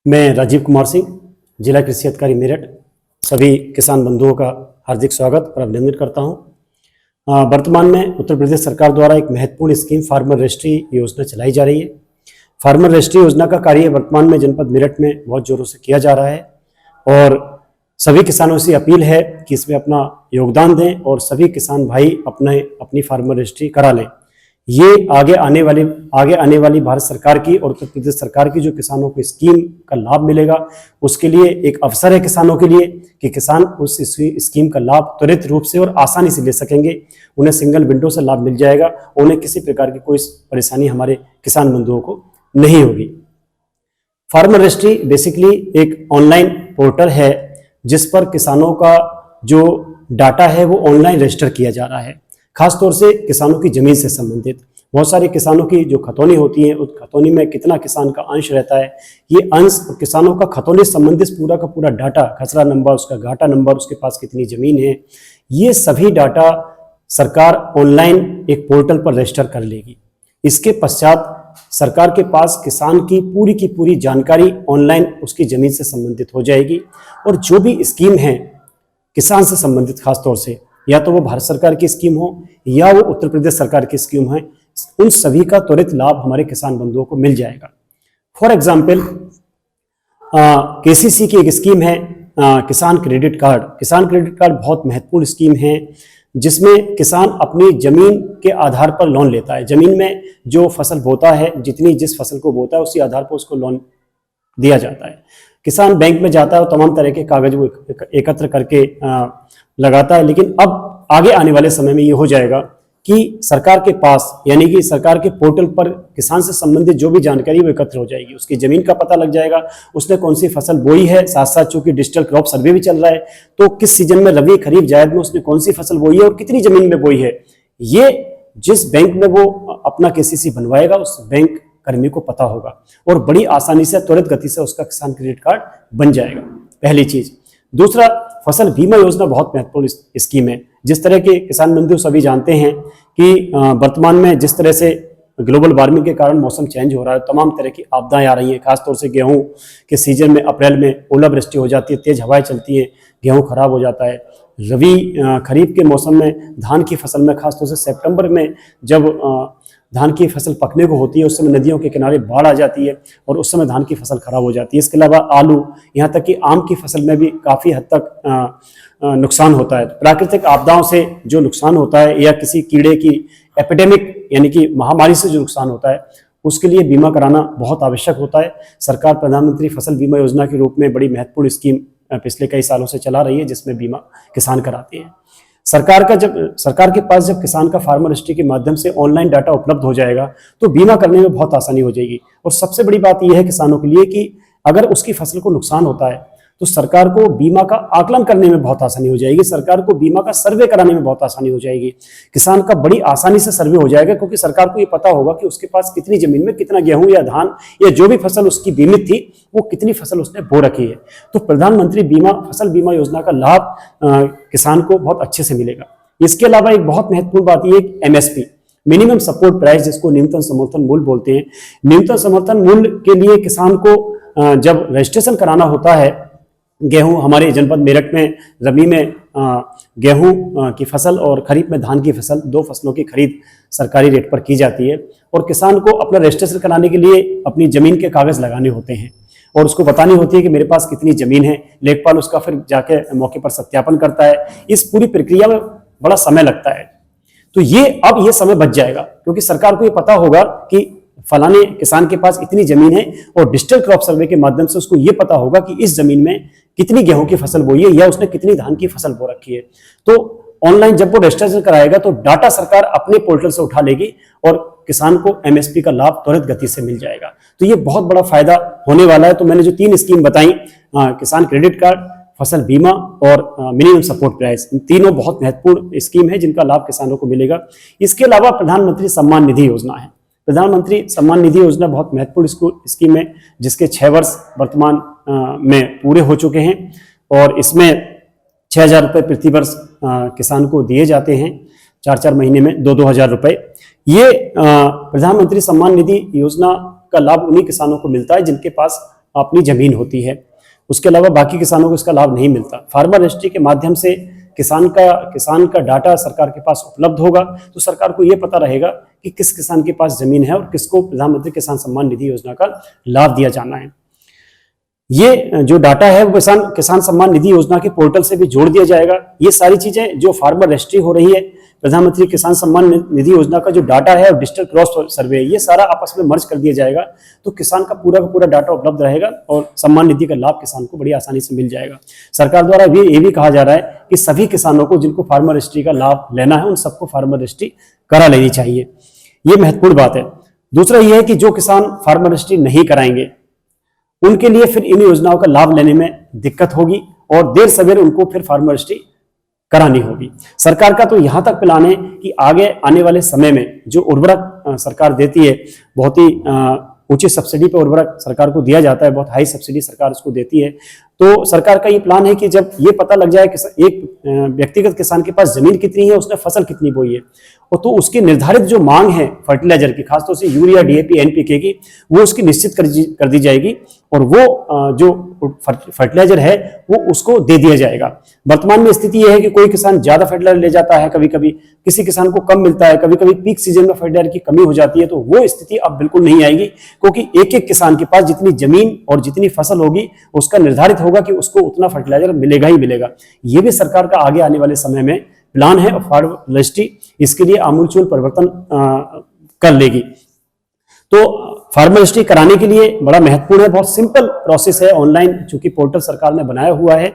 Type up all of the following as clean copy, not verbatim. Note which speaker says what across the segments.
Speaker 1: मैं राजीव कुमार सिंह, जिला कृषि अधिकारी मेरठ, सभी किसान बंधुओं का हार्दिक स्वागत और अभिनंदन करता हूं। वर्तमान में उत्तर प्रदेश सरकार द्वारा एक महत्वपूर्ण स्कीम फार्मर रजिस्ट्री योजना चलाई जा रही है। फार्मर रजिस्ट्री योजना का कार्य वर्तमान में जनपद मेरठ में बहुत जोरों से किया जा रहा है और सभी किसानों से अपील है कि इसमें अपना योगदान दें और सभी किसान भाई अपनी फार्मर रजिस्ट्री करा लें। ये आगे आने वाली भारत सरकार की और उत्तर प्रदेश सरकार की जो किसानों को स्कीम का लाभ मिलेगा, उसके लिए एक अवसर है किसानों के लिए कि किसान उस स्कीम का लाभ त्वरित रूप से और आसानी से ले सकेंगे। उन्हें सिंगल विंडो से लाभ मिल जाएगा, उन्हें किसी प्रकार की कोई परेशानी हमारे किसान बंधुओं को नहीं होगी। फार्मर रजिस्ट्री बेसिकली एक ऑनलाइन पोर्टल है जिस पर किसानों का जो डाटा है वो ऑनलाइन रजिस्टर किया जा रहा है, खासतौर से किसानों की जमीन से संबंधित। बहुत सारे किसानों की जो खतौनी होती है, उस खतौनी में कितना किसान का अंश रहता है, ये अंश किसानों का खतौनी संबंधित पूरा का पूरा डाटा, खसरा नंबर, उसका घाटा नंबर, उसके पास कितनी जमीन है, ये सभी डाटा सरकार ऑनलाइन एक पोर्टल पर रजिस्टर कर लेगी। इसके पश्चात सरकार के पास किसान की पूरी जानकारी ऑनलाइन उसकी जमीन से संबंधित हो जाएगी और जो भी स्कीम है किसान से संबंधित, खासतौर से या तो वो भारत सरकार की स्कीम हो या वो उत्तर प्रदेश सरकार की स्कीम है, उन सभी का त्वरित लाभ हमारे किसान बंधुओं को मिल जाएगा। फॉर एग्जाम्पल केसीसी की एक स्कीम है किसान क्रेडिट कार्ड। किसान क्रेडिट कार्ड बहुत महत्वपूर्ण स्कीम है जिसमें किसान अपनी जमीन के आधार पर लोन लेता है। जमीन में जो फसल बोता है, जिस फसल को बोता है उसी आधार पर उसको लोन दिया जाता है। किसान बैंक में जाता है और तमाम तरह के कागज वो एकत्र करके लगाता है, लेकिन अब आगे आने वाले समय में ये हो जाएगा कि सरकार के पास, यानी कि सरकार के पोर्टल पर किसान से संबंधित जो भी जानकारी वो एकत्र हो जाएगी। उसकी जमीन का पता लग जाएगा, उसने कौन सी फसल बोई है, साथ साथ चूंकि डिजिटल क्रॉप सर्वे भी चल रहा है तो किस सीजन में, रबी खरीफ जायद में उसने कौन सी फसल बोई है और कितनी जमीन में बोई है, ये जिस बैंक में वो अपना केसीसी बनवाएगा उस बैंक कर्मी को पता होगा और बड़ी आसानी से, त्वरित गति से उसका किसान क्रेडिट कार्ड बन जाएगा, पहली चीज। दूसरा, फसल बीमा योजना बहुत महत्वपूर्ण स्कीम है। जिस तरह के किसान बंधु सभी जानते हैं कि वर्तमान में जिस तरह से ग्लोबल वार्मिंग के कारण मौसम चेंज हो रहा है, तमाम तरह की आपदाएं आ रही हैं। खासतौर से गेहूं के सीजन में अप्रैल में ओलावृष्टि हो जाती है, तेज हवाएं चलती हैं, गेहूं खराब हो जाता है। रबी खरीफ के मौसम में धान की फसल में, खासतौर से सितंबर में जब धान की फसल पकने को होती है, उस समय नदियों के किनारे बाढ़ आ जाती है और उस समय धान की फसल खराब हो जाती है। इसके अलावा आलू, यहाँ तक कि आम की फसल में भी काफ़ी हद तक नुकसान होता है। प्राकृतिक आपदाओं से जो नुकसान होता है या किसी कीड़े की एपिडेमिक यानी कि महामारी से जो नुकसान होता है, उसके लिए बीमा कराना बहुत आवश्यक होता है। सरकार प्रधानमंत्री फसल बीमा योजना के रूप में बड़ी महत्वपूर्ण स्कीम पिछले कई सालों से चला रही है जिसमें बीमा किसान कराते हैं। सरकार के पास जब किसान का फार्मर रजिस्ट्री के माध्यम से ऑनलाइन डाटा उपलब्ध हो जाएगा तो बीमा करने में बहुत आसानी हो जाएगी। और सबसे बड़ी बात यह है किसानों के लिए कि अगर उसकी फसल को नुकसान होता है तो सरकार को बीमा का आकलन करने में बहुत आसानी हो जाएगी, सरकार को बीमा का सर्वे कराने में बहुत आसानी हो जाएगी। किसान का बड़ी आसानी से सर्वे हो जाएगा क्योंकि सरकार को ये पता होगा कि उसके पास कितनी जमीन में कितना गेहूं या धान या जो भी फसल उसकी बीमित थी वो कितनी फसल उसने बो रखी है। तो प्रधानमंत्री फसल बीमा योजना का लाभ किसान को बहुत अच्छे से मिलेगा। इसके अलावा एक बहुत महत्वपूर्ण बात यह है MSP, मिनिमम सपोर्ट प्राइस, जिसको न्यूनतम समर्थन मूल्य बोलते हैं। न्यूनतम समर्थन मूल्य के लिए किसान को जब रजिस्ट्रेशन कराना होता है, गेहूं हमारे जनपद मेरठ में रबी में गेहूं की फसल और खरीफ में धान की फसल, दो फसलों की खरीद सरकारी रेट पर की जाती है और किसान को अपना रजिस्ट्रेशन कराने के लिए अपनी जमीन के कागज लगाने होते हैं और उसको बतानी होती है कि मेरे पास कितनी जमीन है। लेखपाल उसका फिर जाके मौके पर सत्यापन करता है। इस पूरी प्रक्रिया में बड़ा समय लगता है, तो अब ये समय बच जाएगा क्योंकि सरकार को ये पता होगा कि फलाने किसान के पास इतनी जमीन है और डिजिटल क्रॉप सर्वे के माध्यम से उसको ये पता होगा कि इस जमीन में कितनी गेहूं की फसल बोई है या उसने कितनी धान की फसल बो रखी है। तो ऑनलाइन जब वो रजिस्ट्रेशन कराएगा तो डाटा सरकार अपने पोर्टल से उठा लेगी और किसान को MSP का लाभ त्वरित गति से मिल जाएगा। तो ये बहुत बड़ा फायदा होने वाला है। तो मैंने जो 3 स्कीम बताई, किसान क्रेडिट कार्ड, फसल बीमा और मिनिमम सपोर्ट प्राइस, इन तीनों बहुत महत्वपूर्ण स्कीम है जिनका लाभ किसानों को मिलेगा। इसके अलावा प्रधानमंत्री सम्मान निधि योजना है। प्रधानमंत्री सम्मान निधि योजना बहुत महत्वपूर्ण स्कीम है जिसके 6 वर्ष वर्तमान में पूरे हो चुके हैं और इसमें 6,000 रुपये प्रति वर्ष किसान को दिए जाते हैं, 4-4 महीने में 2-2 हज़ार रुपये। ये प्रधानमंत्री सम्मान निधि योजना का लाभ उन्हीं किसानों को मिलता है जिनके पास अपनी जमीन होती है, उसके अलावा बाकी किसानों को इसका लाभ नहीं मिलता। फार्मर रजिस्ट्री के माध्यम से किसान का डाटा सरकार के पास उपलब्ध होगा, तो सरकार को ये पता रहेगा कि किस किसान के पास जमीन है और किसको प्रधानमंत्री किसान सम्मान निधि योजना का लाभ दिया जाना है। ये जो डाटा है वो किसान सम्मान निधि योजना के पोर्टल से भी जोड़ दिया जाएगा। ये सारी चीजें जो फार्मर रजिस्ट्री हो रही है, प्रधानमंत्री किसान सम्मान निधि योजना का जो डाटा है और डिजिटल क्रॉस सर्वे, ये सारा आपस में मर्ज कर दिया जाएगा, तो किसान का पूरा डाटा उपलब्ध रहेगा और सम्मान निधि का लाभ किसान को बड़ी आसानी से मिल जाएगा। सरकार द्वारा ये भी कहा जा रहा है कि सभी किसानों को जिनको फार्मर रजिस्ट्री का लाभ लेना है, उन सबको फार्मर रजिस्ट्री करा लेनी चाहिए। ये महत्वपूर्ण बात है। दूसरा ये है कि जो किसान फार्मर रजिस्ट्री नहीं कराएंगे, उनके लिए फिर इन योजनाओं का लाभ लेने में दिक्कत होगी और देर सवेर उनको फिर फार्मर रजिस्ट्री करानी होगी। सरकार का तो यहां तक प्लान है कि आगे आने वाले समय में जो उर्वरक सरकार देती है, बहुत ही ऊंची सब्सिडी पर उर्वरक सरकार को दिया जाता है, बहुत हाई सब्सिडी सरकार उसको देती है, तो सरकार का ये प्लान है कि जब ये पता लग जाए कि एक व्यक्तिगत किसान के पास जमीन कितनी है, उसने फसल कितनी बोई है, और तो उसकी निर्धारित जो मांग है फर्टिलाइजर की, खासतौर से यूरिया, डीएपी, एनपीके की, वो उसकी निश्चित कर दी जाएगी और वो जो फर्टिलाइजर है वो उसको दे दिया जाएगा। वर्तमान में स्थिति यह है कि कोई किसान ज्यादा फर्टिलाइजर ले जाता है, कभी कभी किसी किसान को कम मिलता है, कभी कभी पीक सीजन में फर्टिलाइजर की कमी हो जाती है, तो वो स्थिति अब बिल्कुल नहीं आएगी, क्योंकि एक एक किसान के पास जितनी जमीन और जितनी फसल होगी उसका निर्धारित होगा कि उसको उतना फर्टिलाइजर मिलेगा ही मिलेगा। ये भी सरकार का आगे आने वाले समय में प्लान है और फार्मर रजिस्ट्री इसके लिए आमूलचूल परिवर्तन कर लेगी। तो फार्मर रजिस्ट्री कराने के लिए बड़ा महत्वपूर्ण है, बहुत सिंपल प्रोसेस है, ऑनलाइन चूंकि पोर्टल सरकार ने बनाया हुआ है।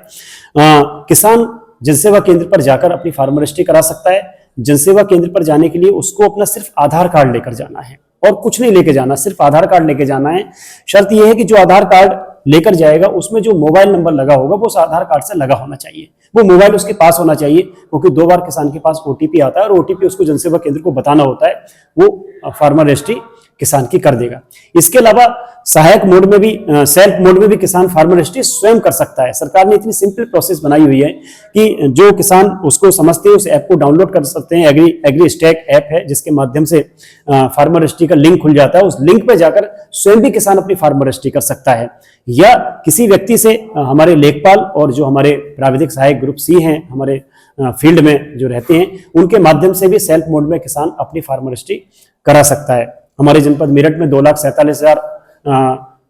Speaker 1: किसान जनसेवा केंद्र पर जाकर अपनी फार्मर रजिस्ट्री करा सकता है। जनसेवा केंद्र पर जाने के लिए उसको अपना सिर्फ आधार कार्ड लेकर जाना है और कुछ नहीं लेके जाना, सिर्फ आधार कार्ड लेके जाना है। शर्त यह है कि जो आधार कार्ड लेकर जाएगा उसमें जो मोबाइल नंबर लगा होगा वो उस आधार कार्ड से लगा होना चाहिए, वो मोबाइल उसके पास होना चाहिए, क्योंकि 2 बार किसान के पास ओटीपी आता है और ओटीपी उसको जनसेवा केंद्र को बताना होता है, वो फार्मर रजिस्ट्री किसान की कर देगा। इसके अलावा सहायक मोड में भी, सेल्फ मोड में भी किसान फार्मर रजिस्ट्री स्वयं कर सकता है। सरकार ने इतनी सिंपल प्रोसेस बनाई हुई है कि जो किसान उसको समझते हैं उस ऐप को डाउनलोड कर सकते हैं। एग्री स्टैक ऐप है जिसके माध्यम से फार्मर रजिस्ट्री का लिंक खुल जाता है, उस लिंक पे जाकर स्वयं भी किसान अपनी फार्मर रजिस्ट्री कर सकता है, या किसी व्यक्ति से, हमारे लेखपाल और जो हमारे प्राविधिक सहायक ग्रुप सी हैं हमारे फील्ड में जो रहते हैं, उनके माध्यम से भी सेल्फ मोड में किसान अपनी फार्मर रजिस्ट्री करा सकता है। हमारे जनपद मेरठ में 2,47,000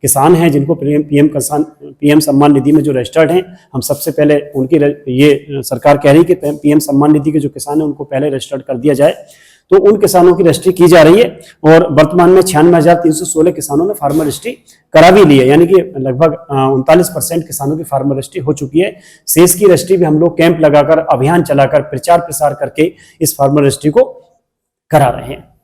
Speaker 1: किसान हैं जिनको पीएम सम्मान निधि में जो रजिस्टर्ड हैं। हम सबसे पहले उनकी, ये सरकार कह रही है कि पीएम सम्मान निधि के जो किसान हैं उनको पहले रजिस्टर्ड कर दिया जाए, तो उन किसानों की रजिस्ट्री की जा रही है और वर्तमान में 96,316 किसानों ने फार्मर रजिस्ट्री करा भी ली है, यानी कि लगभग 39% किसानों की फार्मर रजिस्ट्री हो चुकी है। शेष की रजिस्ट्री भी हम लोग कैंप लगाकर, अभियान चलाकर, प्रचार प्रसार करके इस फार्मर रजिस्ट्री को करा रहे हैं।